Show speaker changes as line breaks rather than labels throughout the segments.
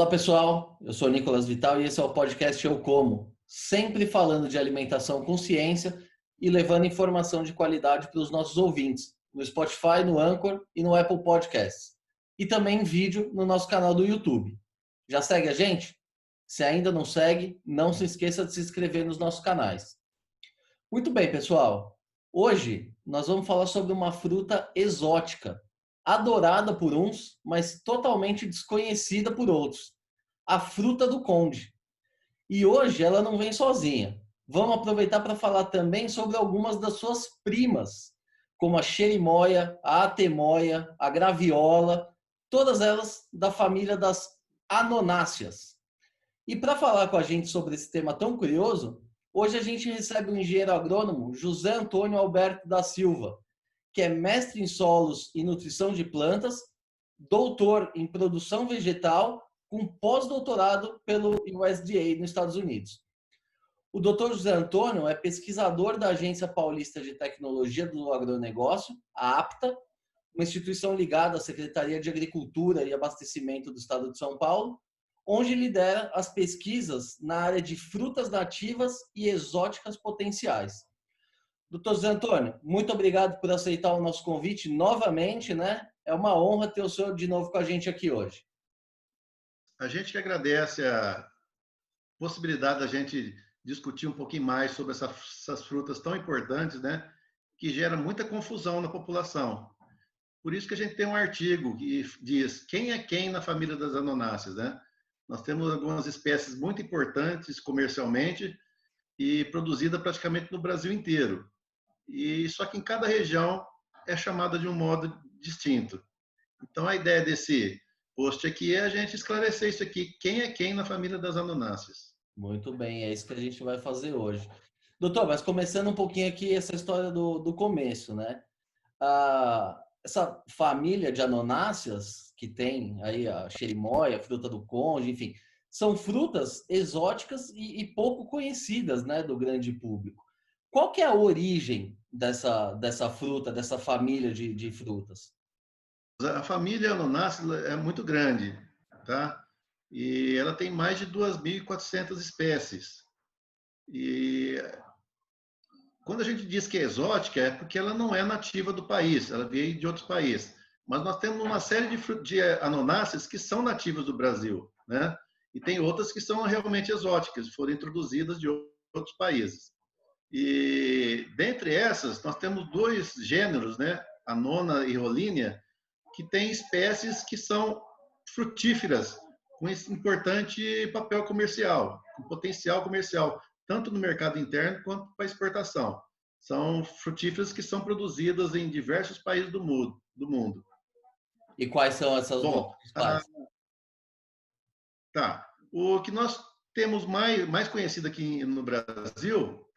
Fala pessoal, eu sou Nicolas Vital e esse é o podcast Eu Como, sempre falando de alimentação com ciência e levando informação de qualidade para os nossos ouvintes, no Spotify, no Anchor e no Apple Podcasts. E também em vídeo no nosso canal do YouTube. Já segue a gente? Se ainda não segue, não se esqueça de se inscrever nos nossos canais. Muito bem, pessoal. Hoje nós vamos falar sobre uma fruta exótica, adorada por uns, mas totalmente desconhecida por outros. A fruta do conde. E hoje ela não vem sozinha. Vamos aproveitar para falar também sobre algumas das suas primas, como a xerimoia, a atemoia, a graviola, todas elas da família das anonáceas. E para falar com a gente sobre esse tema tão curioso, hoje a gente recebe o engenheiro agrônomo José Antônio Alberto da Silva, que é mestre em solos e nutrição de plantas, doutor em produção vegetal, com pós-doutorado pelo USDA nos Estados Unidos. O Dr. José Antônio é pesquisador da Agência Paulista de Tecnologia do Agronegócio, a APTA, uma instituição ligada à Secretaria de Agricultura e Abastecimento do Estado de São Paulo, onde lidera as pesquisas na área de frutas nativas e exóticas potenciais. Doutor José Antônio, muito obrigado por aceitar o nosso convite novamente, né? É uma honra ter o senhor de novo com a gente aqui hoje.
A gente que agradece a possibilidade da gente discutir um pouquinho mais sobre essas frutas tão importantes, né? Que geram muita confusão na população. Por isso que a gente tem um artigo que diz quem é quem na família das anonáceas, né? Nós temos algumas espécies muito importantes comercialmente e produzida praticamente no Brasil inteiro. E só que em cada região é chamada de um modo distinto. Então a ideia desse post aqui é a gente esclarecer isso aqui, quem é quem na família das anonáceas.
Muito bem, é isso que a gente vai fazer hoje. Doutor, mas começando um pouquinho aqui essa história do começo, né? Essa família de anonáceas que tem aí a xerimoia, a fruta do conde, enfim, são frutas exóticas e pouco conhecidas, né, do grande público. Qual que é a origem dessa fruta, dessa família de frutas?
A família anonácea é muito grande, tá? E ela tem mais de 2.400 espécies. E quando a gente diz que é exótica, é porque ela não é nativa do país, ela veio de outros países. Mas nós temos uma série de anonáceas que são nativas do Brasil, né? E tem outras que são realmente exóticas, foram introduzidas de outros países. E dentre essas, nós temos dois gêneros, né? A nona e rolínea, que têm espécies que são frutíferas, com esse importante papel comercial, com potencial comercial, tanto no mercado interno quanto para exportação. São frutíferas que são produzidas em diversos países do mundo.
E quais são essas duas
Bom,
principais?
tá. O que nós temos mais conhecido aqui no Brasil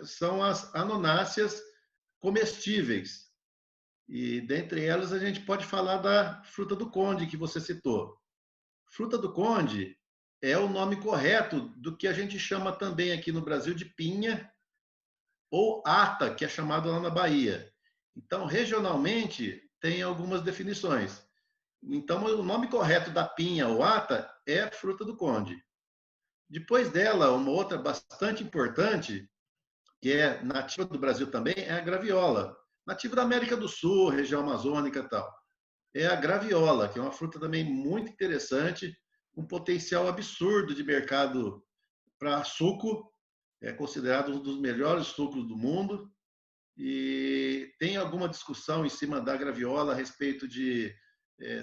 são as anonáceas comestíveis. E dentre elas a gente pode falar da fruta do conde que você citou. Fruta do conde é o nome correto do que a gente chama também aqui no Brasil de pinha ou ata, que é chamado lá na Bahia. Então, regionalmente, tem algumas definições. Então, o nome correto da pinha ou ata é fruta do conde. Depois dela, uma outra bastante importante, que é nativa do Brasil também, é a graviola. Nativa da América do Sul, região amazônica e tal. É a graviola, que é uma fruta também muito interessante, um potencial absurdo de mercado para suco, é considerado um dos melhores sucos do mundo. E tem alguma discussão em cima da graviola a respeito de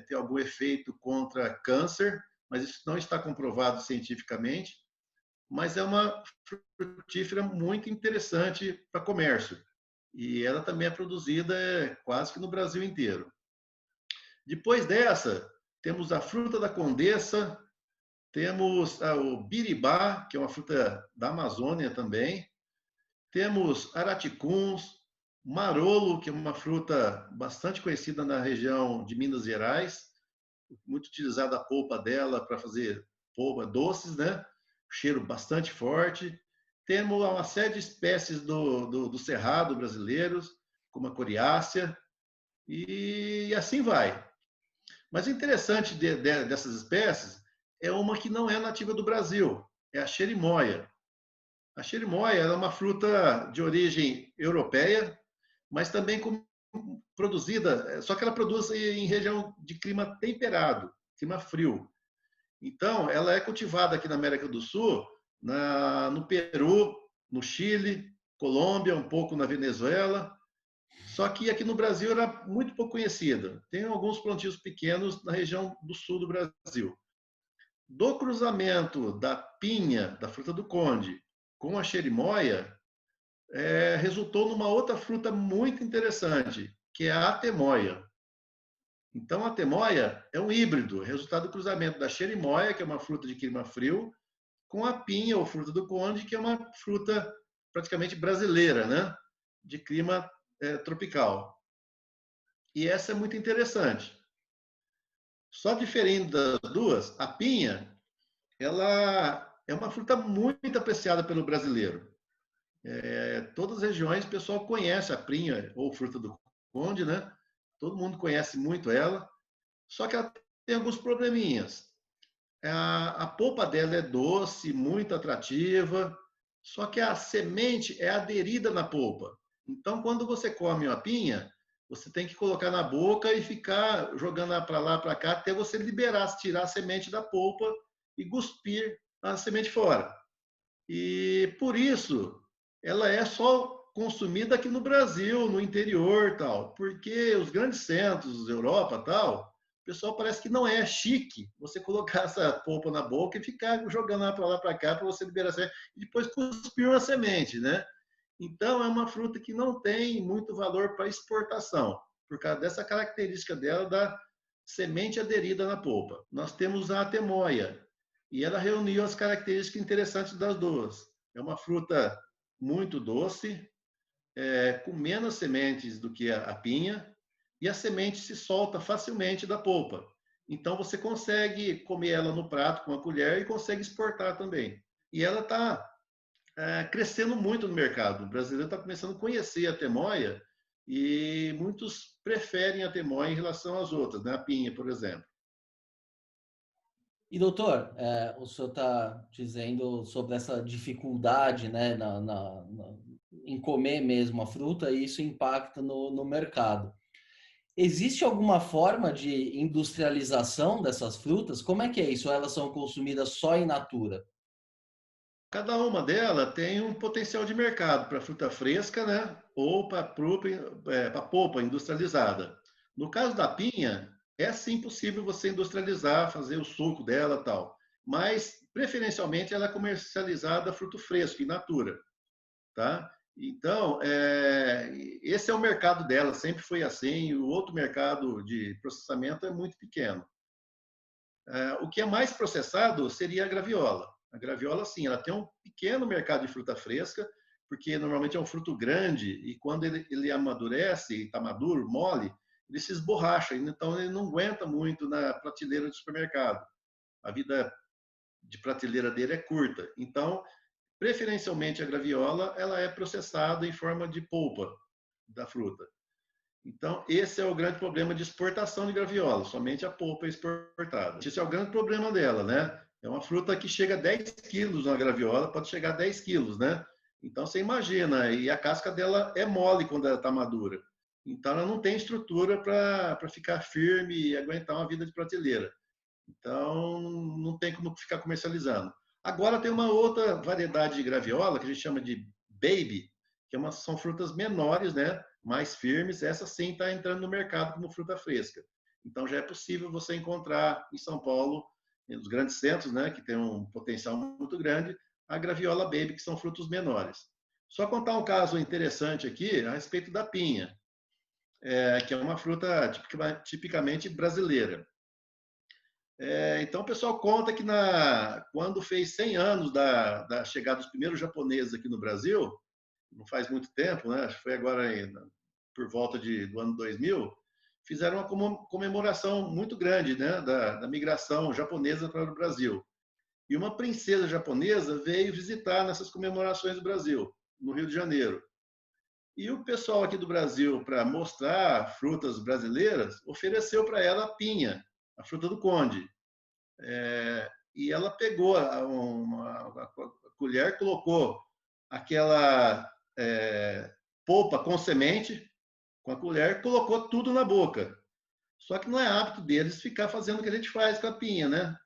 ter algum efeito contra câncer, mas isso não está comprovado cientificamente. Mas é uma frutífera muito interessante para comércio. E ela também é produzida quase que no Brasil inteiro. Depois dessa, temos a fruta da condessa, temos o biribá, que é uma fruta da Amazônia também, temos araticuns, marolo, que é uma fruta bastante conhecida na região de Minas Gerais, muito utilizada a polpa dela para fazer polpa doces, né? Cheiro bastante forte. Temos uma série de espécies do cerrado brasileiros, como a coriácea, e assim vai. Mas o interessante dessas espécies é uma que não é nativa do Brasil, é a xerimoia. A xerimoia é uma fruta de origem europeia, mas também produzida, só que ela produz em região de clima temperado, clima frio. Então, ela é cultivada aqui na América do Sul, no Peru, no Chile, Colômbia, um pouco na Venezuela. Só que aqui no Brasil era muito pouco conhecida. Tem alguns plantios pequenos na região do sul do Brasil. Do cruzamento da pinha, da fruta do conde, com a xerimoia, resultou numa outra fruta muito interessante, que é a atemoia. Então, a atemoia é um híbrido, resultado do cruzamento da xerimoia, que é uma fruta de clima frio, com a pinha, ou fruta do conde, que é uma fruta praticamente brasileira, né? De clima tropical. E essa é muito interessante. Só diferente das duas, a pinha, ela é uma fruta muito apreciada pelo brasileiro. Todas as regiões o pessoal conhece a pinha, ou fruta do conde, né? Todo mundo conhece muito ela, só que ela tem alguns probleminhas. A polpa dela é doce, muito atrativa, só que a semente é aderida na polpa. Então, quando você come uma pinha, você tem que colocar na boca e ficar jogando para lá, para cá, até você liberar, tirar a semente da polpa e cuspir a semente fora. E por isso, ela é só consumida aqui no Brasil, no interior, tal, porque os grandes centros, Europa, tal, o pessoal parece que não é chique você colocar essa polpa na boca e ficar jogando para lá para cá para você liberar a semente e depois cuspir uma semente, né? Então é uma fruta que não tem muito valor para exportação, por causa dessa característica dela da semente aderida na polpa. Nós temos a atemoia, e ela reuniu as características interessantes das duas. É uma fruta muito doce, com menos sementes do que a pinha, e a semente se solta facilmente da polpa. Então você consegue comer ela no prato com a colher e consegue exportar também. E ela está crescendo muito no mercado. O brasileiro está começando a conhecer a temoia e muitos preferem a temoia em relação às outras, né? A pinha, por exemplo.
E doutor, o senhor está dizendo sobre essa dificuldade, né, em comer mesmo a fruta, e isso impacta no mercado. Existe alguma forma de industrialização dessas frutas? Como é que é isso? Ou elas são consumidas só in natura?
Cada uma delas tem um potencial de mercado para fruta fresca, né? Ou para polpa industrializada. No caso da pinha, é sim possível você industrializar, fazer o suco dela tal. Mas, preferencialmente, ela é comercializada fruto fresco, in natura. Tá? Então, esse é o mercado dela, sempre foi assim. O outro mercado de processamento é muito pequeno. O que é mais processado seria a graviola. A graviola, sim, ela tem um pequeno mercado de fruta fresca, porque normalmente é um fruto grande e quando ele amadurece e está maduro, mole, ele se esborracha, então ele não aguenta muito na prateleira do supermercado. A vida de prateleira dele é curta. Então, preferencialmente a graviola, ela é processada em forma de polpa da fruta. Então, esse é o grande problema de exportação de graviola, somente a polpa é exportada. Esse é o grande problema dela, né? É uma fruta que chega a 10 quilos na graviola, pode chegar a 10 quilos, né? Então, você imagina, e a casca dela é mole quando ela está madura. Então, ela não tem estrutura para ficar firme e aguentar uma vida de prateleira. Então, não tem como ficar comercializando. Agora, tem uma outra variedade de graviola, que a gente chama de baby, que são frutas menores, né? Mais firmes. Essa sim está entrando no mercado como fruta fresca. Então, já é possível você encontrar em São Paulo, nos grandes centros, né? Que tem um potencial muito grande, a graviola baby, que são frutos menores. Só contar um caso interessante aqui a respeito da pinha, que é uma fruta tipicamente brasileira. Então, o pessoal conta que quando fez 100 anos da chegada dos primeiros japoneses aqui no Brasil, não faz muito tempo, né? Acho que foi agora por volta do ano 2000, fizeram uma comemoração muito grande, né? Da migração japonesa para o Brasil. E uma princesa japonesa veio visitar nessas comemorações do Brasil, no Rio de Janeiro. E o pessoal aqui do Brasil, para mostrar frutas brasileiras, ofereceu para ela a pinha, a fruta do conde. e ela pegou a colher, colocou aquela polpa com semente, com a colher, colocou tudo na boca. Só que não é hábito deles ficar fazendo o que a gente faz com a pinha, né?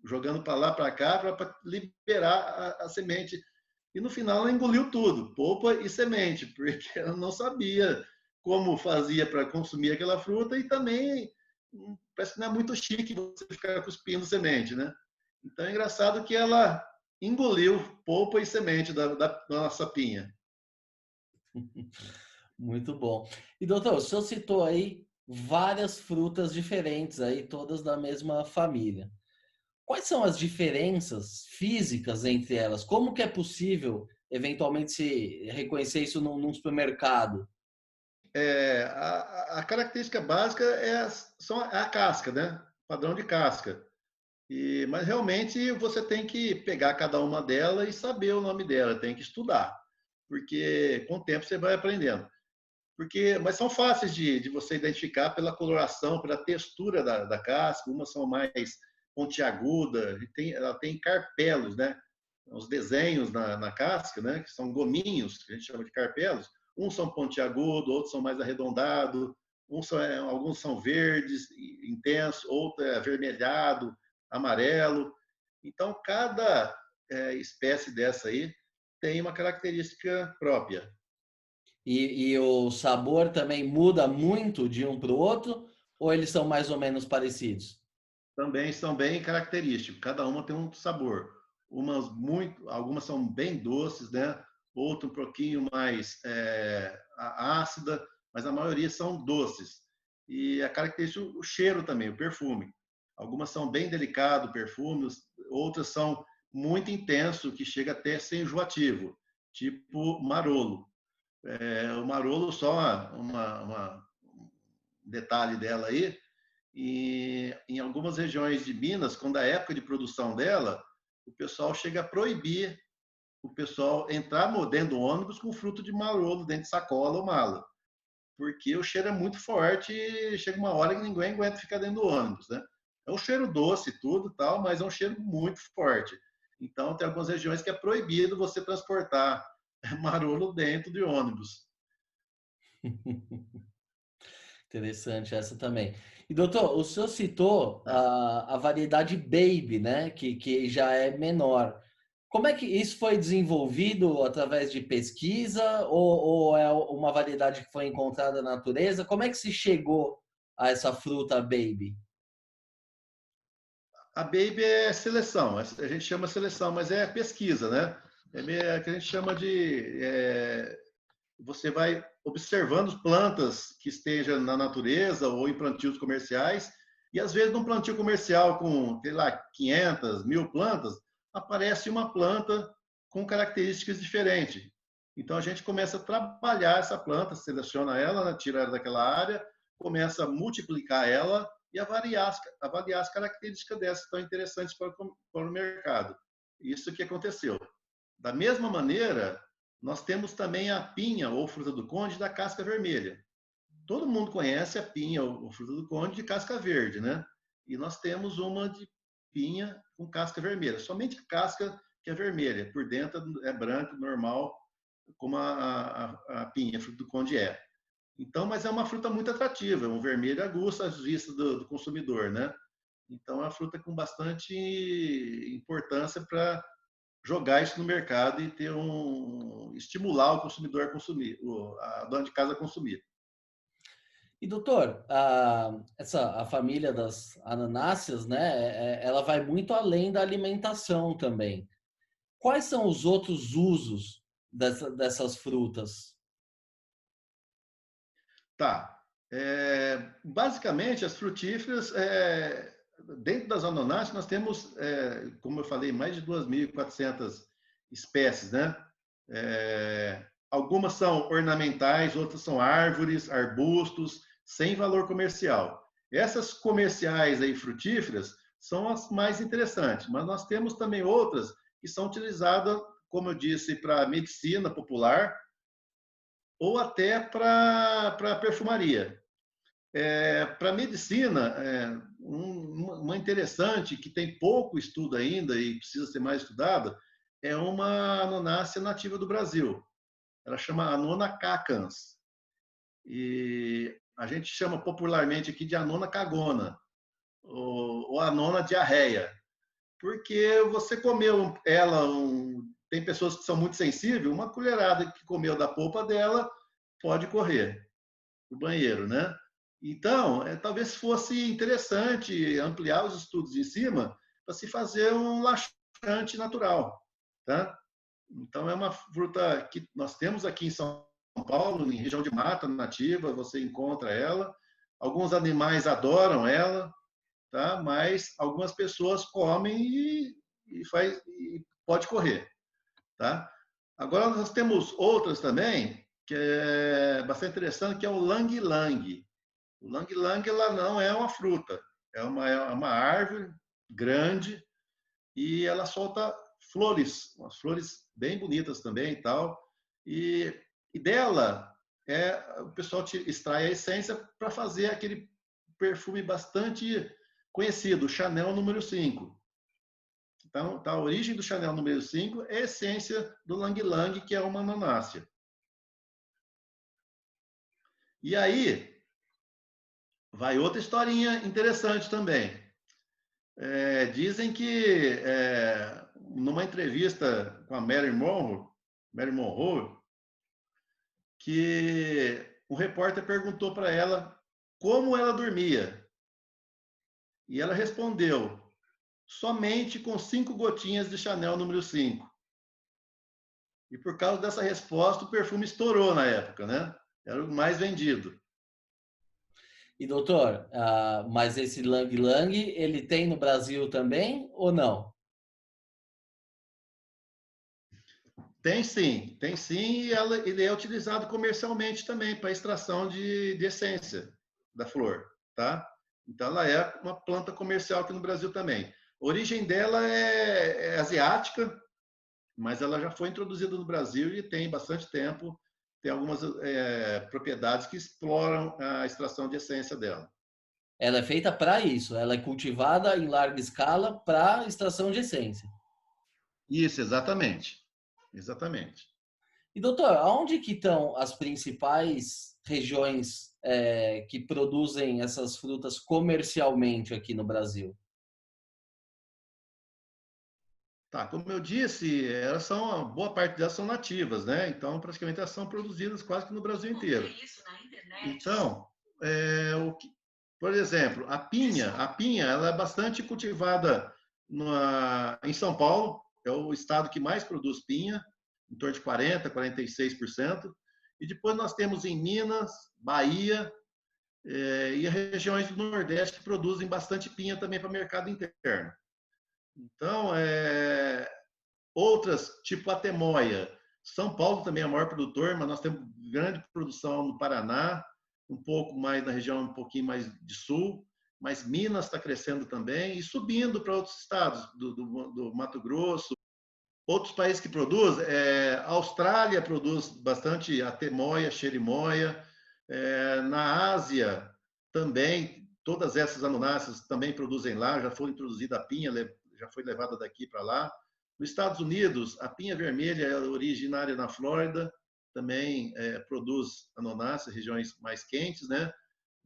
Jogando para lá, para cá, para liberar a semente. E no final ela engoliu tudo, polpa e semente, porque ela não sabia como fazia para consumir aquela fruta e também parece que não é muito chique você ficar cuspindo semente, né? Então é engraçado que ela engoliu polpa e semente da nossa pinha.
Muito bom. E doutor, o senhor citou aí várias frutas diferentes aí, todas da mesma família. Quais são as diferenças físicas entre elas? Como que é possível, eventualmente, se reconhecer isso num supermercado?
A característica básica é a casca, né? Padrão de casca. Mas realmente você tem que pegar cada uma delas e saber o nome dela, tem que estudar, porque com o tempo você vai aprendendo. Mas são fáceis de você identificar pela coloração, pela textura da casca. Umas são mais pontiagudas, ela tem carpelos, né? Os desenhos na casca, né? Que são gominhos, que a gente chama de carpelos. Uns são pontiagudos, outros são mais arredondados, alguns são verdes, intensos, outro é avermelhado, amarelo. Então, cada espécie dessa aí tem uma característica própria.
E o sabor também muda muito de um para o outro? Ou eles são mais ou menos parecidos?
Também são bem característicos. Cada uma tem um sabor. Algumas são bem doces, né? Outra um pouquinho mais ácida, mas a maioria são doces. E a característica o cheiro também, o perfume. Algumas são bem delicados, perfumes. Outras são muito intenso, que chega até a ser enjoativo, tipo marolo. O marolo, só um detalhe dela aí, e em algumas regiões de Minas, quando é a época de produção dela, o pessoal chega a proibir o pessoal entrar dentro do ônibus com fruto de marolo dentro de sacola ou mala, porque o cheiro é muito forte e chega uma hora que ninguém aguenta ficar dentro do ônibus, né? É um cheiro doce e tudo, tal, mas é um cheiro muito forte. Então, tem algumas regiões que é proibido você transportar marolo dentro de ônibus.
Interessante essa também. E doutor, o senhor citou a variedade Baby, né? Que já é menor. Como é que isso foi desenvolvido através de pesquisa ou é uma variedade que foi encontrada na natureza? Como é que se chegou a essa fruta Baby?
A Baby é seleção, a gente chama seleção, mas é pesquisa, né? É que a gente chama de. Você vai observando plantas que estejam na natureza ou em plantios comerciais, e às vezes num plantio comercial com, sei lá, 500, 1000 plantas, aparece uma planta com características diferentes. Então a gente começa a trabalhar essa planta, seleciona ela, né, tira ela daquela área, começa a multiplicar ela e avaliar as características dessas tão interessantes para o mercado. Isso que aconteceu. Da mesma maneira, nós temos também a pinha ou fruta do conde da casca vermelha. Todo mundo conhece a pinha ou fruta do conde de casca verde, né? E nós temos uma de pinha com casca vermelha, somente casca que é vermelha, por dentro é branco, normal, como a pinha, a fruta do conde é. Então, mas é uma fruta muito atrativa, um vermelho aguça às vistas do consumidor, né? Então, é uma fruta com bastante importância para jogar isso no mercado e estimular o consumidor a consumir, a dona de casa a consumir.
E doutor, a família das ananáceas, né? Ela vai muito além da alimentação também. Quais são os outros usos dessas frutas?
Tá. Basicamente, as frutíferas, dentro das ananáceas, nós temos, como eu falei, mais de 2.400 espécies, né? Algumas são ornamentais, outras são árvores, arbustos, sem valor comercial. Essas comerciais aí, frutíferas, são as mais interessantes, mas nós temos também outras que são utilizadas, como eu disse, para medicina popular ou até para perfumaria. Para medicina, uma interessante que tem pouco estudo ainda e precisa ser mais estudada é uma anonácea nativa do Brasil. Ela chama Anona cacans e a gente chama popularmente aqui de Anona cagona ou Anona diarreia, porque você comeu ela, tem pessoas que são muito sensíveis, uma colherada que comeu da polpa dela pode correr o banheiro, né? Então, talvez fosse interessante ampliar os estudos em cima para se fazer um laxante natural, tá? Então, é uma fruta que nós temos aqui em São Paulo, em região de mata nativa, você encontra ela. Alguns animais adoram ela, tá? Mas algumas pessoas comem e pode correr, tá? Agora, nós temos outras também, que é bastante interessante, que é o lang-lang. O lang-lang ela não é uma fruta, é uma árvore grande e ela solta flores, umas flores bem bonitas também e tal. E dela o pessoal extrai a essência para fazer aquele perfume bastante conhecido, Chanel número 5. Então, a origem do Chanel número 5 é a essência do lang-lang, que é uma anonácea. E aí, vai outra historinha interessante também. Dizem que numa entrevista com a Marilyn Monroe, que o repórter perguntou para ela como ela dormia. E ela respondeu, somente com 5 gotinhas de Chanel número 5. E por causa dessa resposta, o perfume estourou na época, né? Era o mais vendido.
E doutor, mas esse Lang Lang, ele tem no Brasil também ou não?
Tem sim, e ele é utilizado comercialmente também para extração de essência da flor, tá? Então ela é uma planta comercial aqui no Brasil também. A origem dela é asiática, mas ela já foi introduzida no Brasil e tem bastante tempo. Tem algumas propriedades que exploram a extração de essência dela.
Ela é feita para isso, ela é cultivada em larga escala para extração de essência.
Isso, exatamente. Exatamente.
E doutor, aonde que estão as principais regiões que produzem essas frutas comercialmente aqui no Brasil?
Tá, como eu disse, a boa parte delas são nativas, né? Então, praticamente elas são produzidas quase que no Brasil inteiro. Então, por exemplo, a pinha, ela é bastante cultivada em São Paulo, é o estado que mais produz pinha, em torno de 40, 46%. E depois nós temos em Minas, Bahia, e as regiões do Nordeste que produzem bastante pinha também para o mercado interno. Então, outras, tipo a temoia. São Paulo também é o maior produtor, mas nós temos grande produção no Paraná, um pouco mais na região, um pouquinho mais de sul, mas Minas está crescendo também e subindo para outros estados, do Mato Grosso. Outros países que produzem, a Austrália produz bastante a temoia, xerimoia. Na Ásia também, todas essas anonáceas também produzem lá, já foi introduzida a pinha, já foi levada daqui para lá. Nos Estados Unidos, a pinha vermelha é originária na Flórida, também produz anonáceas, regiões mais quentes, né?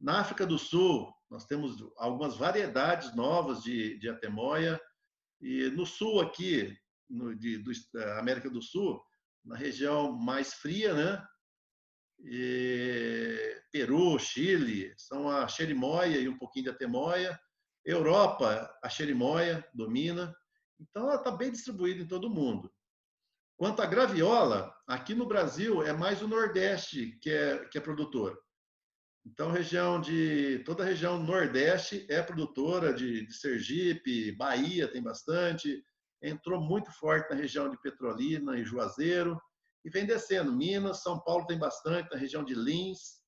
Na África do Sul, nós temos algumas variedades novas de atemoia. E no sul aqui, da América do Sul, na região mais fria, né? Peru, Chile, são a xerimoia e um pouquinho de atemoia. Europa, a xerimoia domina. Então, ela está bem distribuída em todo o mundo. Quanto à graviola, aqui no Brasil é mais o Nordeste que é produtor. Então, toda a região Nordeste é produtora de Sergipe, Bahia tem bastante, entrou muito forte na região de Petrolina e Juazeiro, e vem descendo. Minas, São Paulo tem bastante, na região de Lins,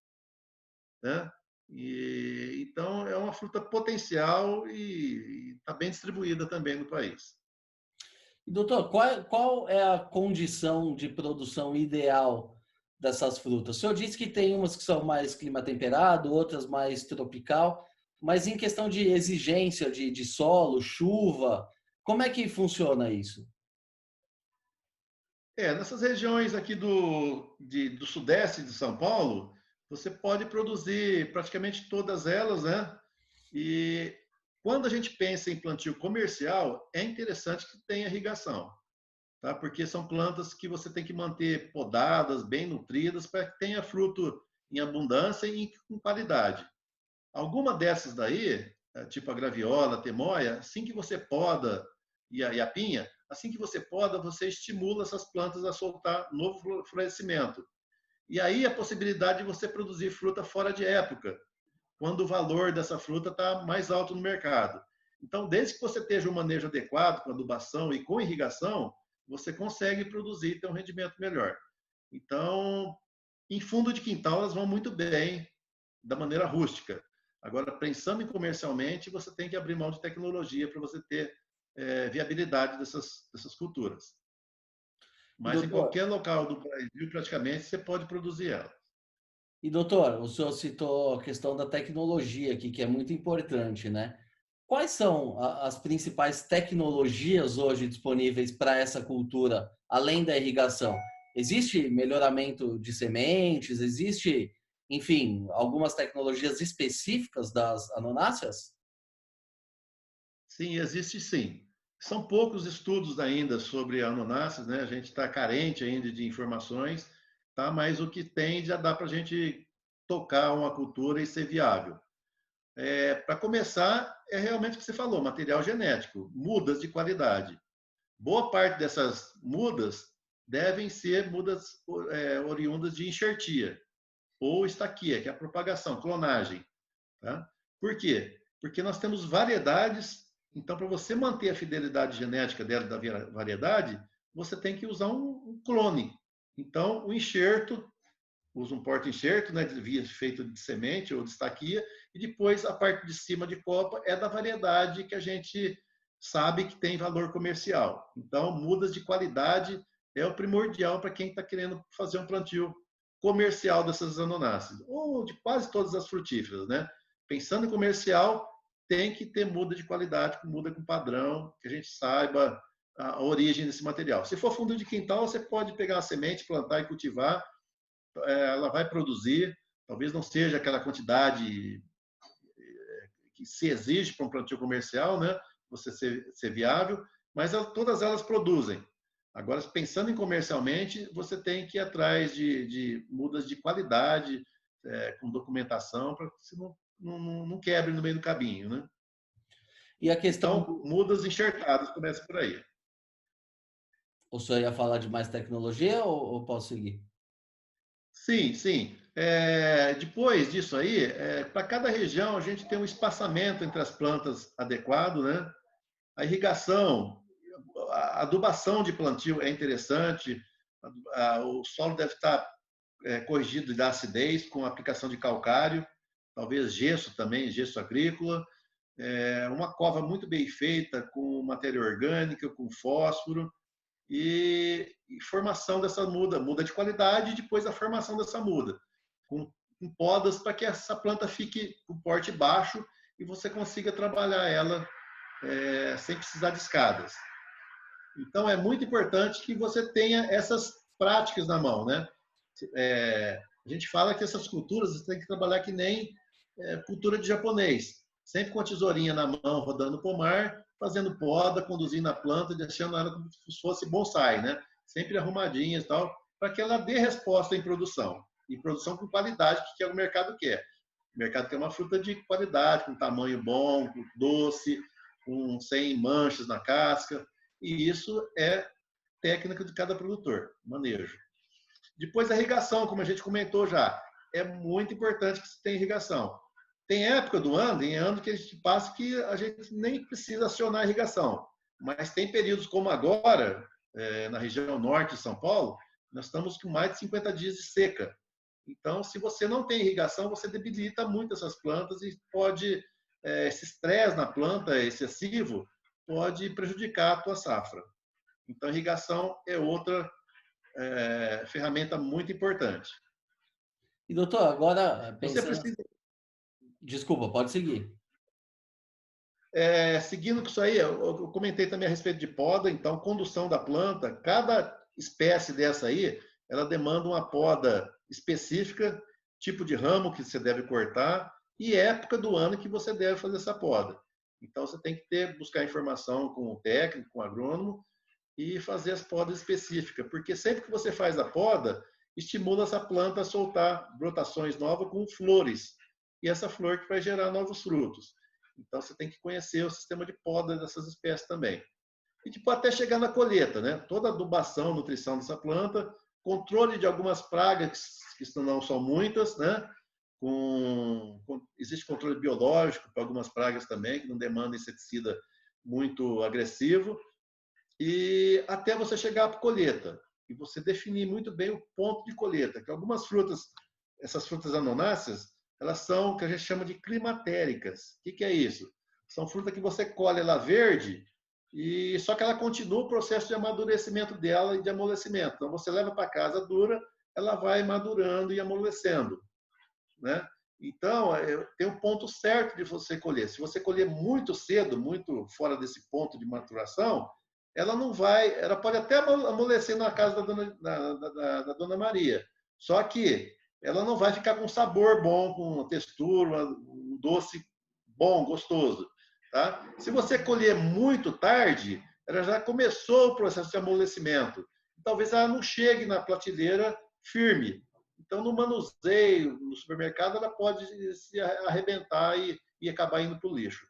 né? Então, é uma fruta potencial e está bem distribuída também no país.
E, doutor, qual é a condição de produção ideal dessas frutas? O senhor disse que tem umas que são mais clima temperado, outras mais tropical, mas em questão de exigência de solo, chuva, como é que funciona isso?
Nessas regiões aqui do sudeste de São Paulo, você pode produzir praticamente todas elas, né? E quando a gente pensa em plantio comercial, é interessante que tenha irrigação, tá? Porque são plantas que você tem que manter podadas, bem nutridas, para que tenha fruto em abundância e com qualidade. Alguma dessas daí, tipo a graviola, a temoia, assim que você poda e a pinha, assim que você poda, você estimula essas plantas a soltar novo florescimento. E aí a possibilidade de você produzir fruta fora de época, quando o valor dessa fruta está mais alto no mercado. Então, desde que você esteja um manejo adequado, com adubação e com irrigação, você consegue produzir e ter um rendimento melhor. Então, em fundo de quintal, elas vão muito bem da maneira rústica. Agora, pensando em comercialmente, você tem que abrir mão de tecnologia para você ter viabilidade dessas culturas.
E
Mas em
doutor,
qualquer local do Brasil, praticamente, você pode produzir ela.
o senhor citou a questão da tecnologia aqui, que é muito importante, né? Quais são as principais tecnologias hoje disponíveis para essa cultura, além da irrigação? Existe melhoramento de sementes? Existe, enfim, algumas tecnologias específicas das anonáceas?
Sim, existe sim. São poucos estudos ainda sobre anonáceas, né? A gente está carente ainda de informações, tá? Mas o que tem já dá para a gente tocar uma cultura e ser viável. Para começar, é realmente o que você falou, material genético, mudas de qualidade. Boa parte dessas mudas devem ser mudas oriundas de enxertia ou estaquia, que é a propagação, clonagem. Tá? Por quê? Porque nós temos variedades, então para você manter a fidelidade genética dela da variedade, você tem que usar um clone. Então, o enxerto, usa um porta-enxerto, né, feito de semente ou de estaquia, e depois a parte de cima de copa é da variedade que a gente sabe que tem valor comercial. Então, mudas de qualidade é o primordial para quem está querendo fazer um plantio comercial dessas anonáceas, ou de quase todas as frutíferas, né? Pensando em comercial, tem que ter muda de qualidade, muda com padrão, que a gente saiba a origem desse material. Se for fundo de quintal, você pode pegar a semente, plantar e cultivar, ela vai produzir, talvez não seja aquela quantidade que se exige para um plantio comercial, né? Você ser viável, mas todas elas produzem. Agora, pensando em comercialmente, você tem que ir atrás de mudas de qualidade, com documentação, para que você não quebre no meio do caminho, né?
E a questão
Então,
do...
mudas enxertadas, começa por aí.
O senhor ia falar de mais tecnologia ou posso seguir?
Sim, sim. Depois disso aí, para cada região a gente tem um espaçamento entre as plantas adequado, né? A irrigação, a adubação de plantio é interessante. O solo deve estar corrigido da acidez com a aplicação de calcário, talvez gesso também, gesso agrícola. Uma cova muito bem feita com matéria orgânica, com fósforo e formação dessa muda de qualidade e depois a formação dessa muda, com podas para que essa planta fique com porte baixo e você consiga trabalhar ela sem precisar de escadas. Então é muito importante que você tenha essas práticas na mão, né? A gente fala que essas culturas você tem que trabalhar que nem cultura de japonês, sempre com a tesourinha na mão, rodando o pomar, fazendo poda, conduzindo a planta, deixando ela como se fosse bonsai, né? Sempre arrumadinha e tal, para que ela dê resposta em produção. E produção com qualidade, que é o mercado quer. O mercado quer uma fruta de qualidade, com tamanho bom, doce, sem manchas na casca. E isso é técnica de cada produtor, manejo. Depois a irrigação, como a gente comentou já, é muito importante que se tenha irrigação. Tem época do ano, em ano que a gente passa que a gente nem precisa acionar a irrigação. Mas tem períodos como agora, na região norte de São Paulo, nós estamos com mais de 50 dias de seca. Então, se você não tem irrigação, você debilita muito essas plantas e pode, esse estresse na planta excessivo, pode prejudicar a tua safra. Então, a irrigação é outra ferramenta muito importante.
E doutor, agora
Você
pensando...
precisa,
Desculpa, pode seguir.
seguindo com isso aí, eu comentei também a respeito de poda, então, condução da planta, cada espécie dessa aí, ela demanda uma poda específica, tipo de ramo que você deve cortar e época do ano que você deve fazer essa poda. Então, você tem que buscar informação com o técnico, com o agrônomo, e fazer as podas específicas, porque sempre que você faz a poda, estimula essa planta a soltar brotações novas com flores, e essa flor que vai gerar novos frutos. Então, você tem que conhecer o sistema de poda dessas espécies também. E tipo, até chegar na colheita, né? Toda a adubação, nutrição dessa planta, controle de algumas pragas, que não são muitas, né? Existe controle biológico para algumas pragas também, que não demanda inseticida muito agressivo, e até você chegar à colheita. E você definir muito bem o ponto de colheita, que algumas frutas, essas frutas anonáceas, elas são o que a gente chama de climatéricas. O que é isso? São frutas que você colhe ela verde, e só que ela continua o processo de amadurecimento dela e de amolecimento. Então você leva para casa dura, ela vai madurando e amolecendo, né? Então, tem um ponto certo de você colher. Se você colher muito cedo, muito fora desse ponto de maturação, ela não vai, ela pode até amolecer na casa da dona Maria. Só que ela não vai ficar com sabor bom, com uma textura, um doce bom, gostoso. Tá? Se você colher muito tarde, ela já começou o processo de amolecimento. Talvez ela não chegue na prateleira firme. Então, no manuseio, no supermercado, ela pode se arrebentar e acabar indo para o lixo.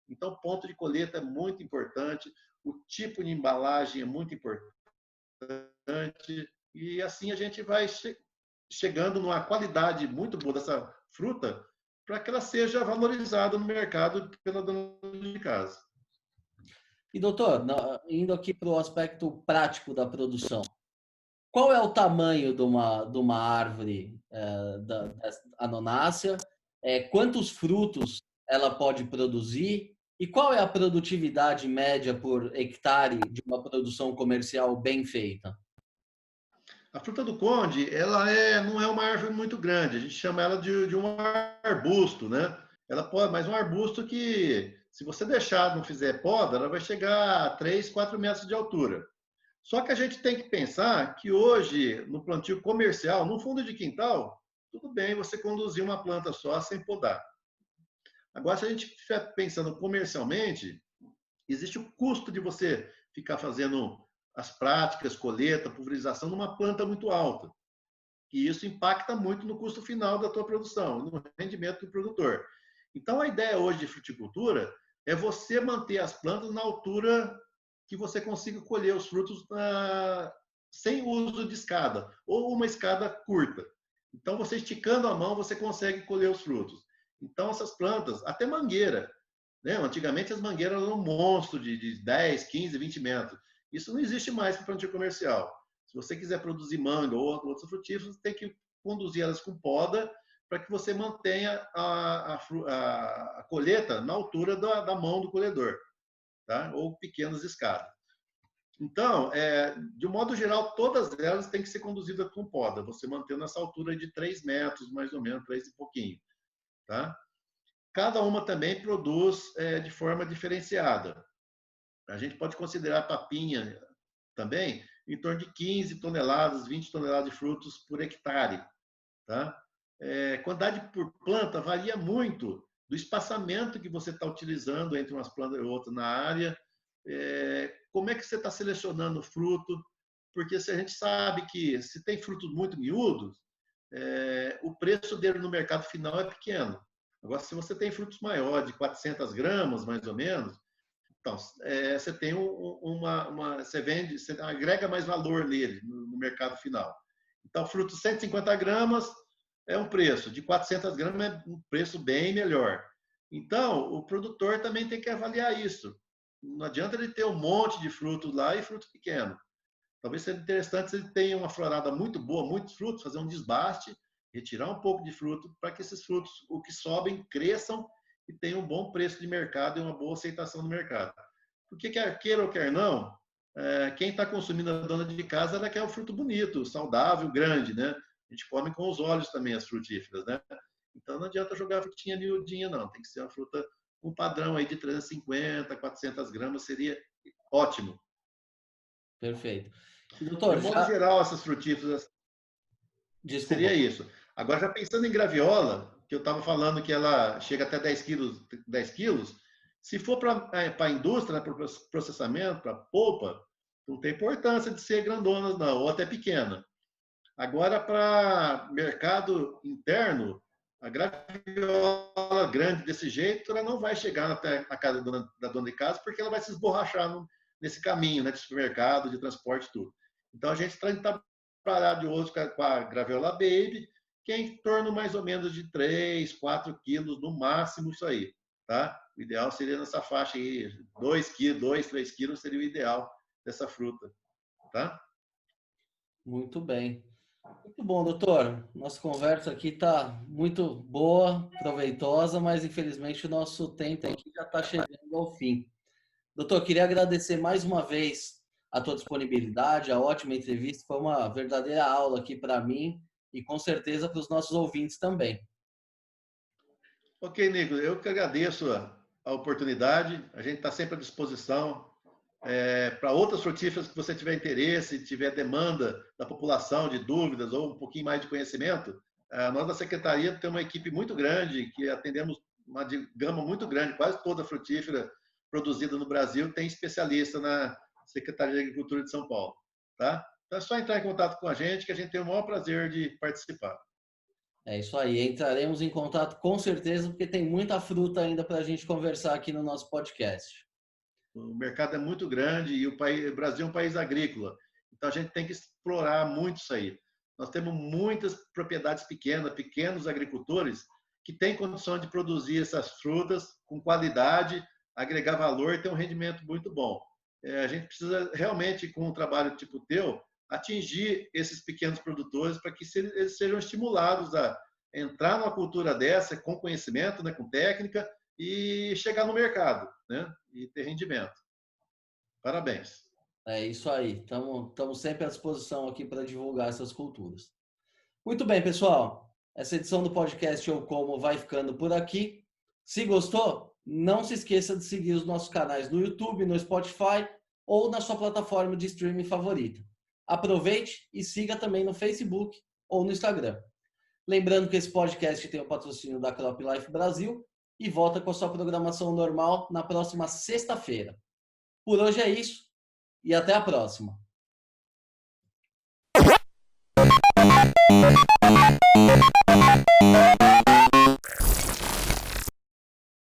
Então, ponto de colheita é muito importante, o tipo de embalagem é muito importante, e assim a gente vai chegando numa qualidade muito boa dessa fruta para que ela seja valorizada no mercado pela dona de casa.
E doutor, indo aqui para o aspecto prático da produção, qual é o tamanho de uma árvore da anonácea? Quantos frutos ela pode produzir? E qual é a produtividade média por hectare de uma produção comercial bem feita?
A fruta do conde, ela não é uma árvore muito grande, a gente chama ela de um arbusto, né? Ela pode, mas um arbusto que, se você deixar, não fizer poda, ela vai chegar a 3, 4 metros de altura. Só que a gente tem que pensar que hoje, no plantio comercial, no fundo de quintal, tudo bem você conduzir uma planta só sem podar. Agora, se a gente estiver pensando comercialmente, existe o custo de você ficar fazendo as práticas, colheita, pulverização numa planta muito alta. E isso impacta muito no custo final da tua produção, no rendimento do produtor. Então, a ideia hoje de fruticultura é você manter as plantas na altura que você consiga colher os frutos sem uso de escada, ou uma escada curta. Então, você esticando a mão, você consegue colher os frutos. Então, essas plantas, até mangueira, né? Antigamente as mangueiras eram um monstro de 10, 15, 20 metros. Isso não existe mais para plantio comercial. Se você quiser produzir manga ou outros frutíferos, tem que conduzir elas com poda para que você mantenha a colheita na altura da mão do colhedor, tá? Ou pequenas escadas. Então, de um modo geral, todas elas têm que ser conduzidas com poda, você mantendo essa altura de 3 metros, mais ou menos, 3 e pouquinho. Tá? Cada uma também produz de forma diferenciada. A gente pode considerar a papinha também em torno de 15 toneladas, 20 toneladas de frutos por hectare. Tá? Quantidade por planta varia muito do espaçamento que você está utilizando entre umas plantas e outras na área. Como é que você está selecionando o fruto? Porque se a gente sabe que se tem frutos muito miúdos, o preço dele no mercado final é pequeno. Agora, se você tem frutos maiores, de 400 gramas, mais ou menos, então, você tem você vende, você agrega mais valor nele, no mercado final. Então, fruto de 150 gramas é um preço, de 400 gramas é um preço bem melhor. Então, o produtor também tem que avaliar isso. Não adianta ele ter um monte de frutos lá e fruto pequeno. Talvez seja interessante se ele tenha uma florada muito boa, muitos frutos, fazer um desbaste, retirar um pouco de fruto, para que esses frutos, o que sobem, cresçam e tenham um bom preço de mercado e uma boa aceitação no mercado. Porque quer queira ou quer não, quem está consumindo a dona de casa, ela quer o fruto bonito, saudável, grande, né? A gente come com os olhos também as frutíferas, né? Então não adianta jogar a frutinha miudinha, não. Tem que ser uma fruta um padrão aí de 350, 400 gramas seria ótimo.
Perfeito. E,
De
doutor,
um modo
já...
geral, essas frutíferas
Desculpa.
seria isso. Agora, já pensando em graviola, que eu estava falando que ela chega até 10 quilos, 10 quilos, se for para a indústria, né, para processamento, para polpa, não tem importância de ser grandona, não, ou até pequena. Agora, para mercado interno, a graviola grande desse jeito, ela não vai chegar até a casa da dona de casa, porque ela vai se esborrachar nesse caminho, né, de supermercado, de transporte, tudo. Então, a gente está trabalhar de hoje com a graviola baby, que é em torno mais ou menos de 3, 4 quilos, no máximo isso aí, tá? O ideal seria nessa faixa aí, 2 quilos, 2, 3 quilos seria o ideal dessa fruta, tá?
Muito bem. Muito bom, doutor. Nossa conversa aqui está muito boa, proveitosa, mas infelizmente o nosso tempo aqui já está chegando ao fim. Doutor, queria agradecer mais uma vez a tua disponibilidade, a ótima entrevista. Foi uma verdadeira aula aqui para mim e com certeza para os nossos ouvintes também.
Ok, Nico, eu que agradeço a oportunidade. A gente está sempre à disposição para outras frutíferas que você tiver interesse, tiver demanda da população de dúvidas ou um pouquinho mais de conhecimento. Nós da Secretaria temos uma equipe muito grande, que atendemos uma gama muito grande, quase toda frutífera produzida no Brasil tem especialista na Secretaria de Agricultura de São Paulo. Tá? Então é só entrar em contato com a gente, que a gente tem o maior prazer de participar.
É isso aí. Entraremos em contato com certeza, porque tem muita fruta ainda para a gente conversar aqui no nosso podcast.
O mercado é muito grande e o Brasil é um país agrícola. Então a gente tem que explorar muito isso aí. Nós temos muitas propriedades pequenas, pequenos agricultores que têm condição de produzir essas frutas com qualidade, agregar valor e ter um rendimento muito bom. A gente precisa realmente, com um trabalho tipo teu, atingir esses pequenos produtores para que eles sejam estimulados a entrar numa cultura dessa com conhecimento, né, com técnica e chegar no mercado, né, e ter rendimento. Parabéns.
É isso aí. Estamos sempre à disposição aqui para divulgar essas culturas. Muito bem, pessoal. Essa edição do podcast Eu Como vai ficando por aqui. Se gostou, não se esqueça de seguir os nossos canais no YouTube, no Spotify ou na sua plataforma de streaming favorita. Aproveite e siga também no Facebook ou no Instagram. Lembrando que esse podcast tem o patrocínio da Crop Life Brasil e volta com a sua programação normal na próxima sexta-feira. Por hoje é isso e até a próxima.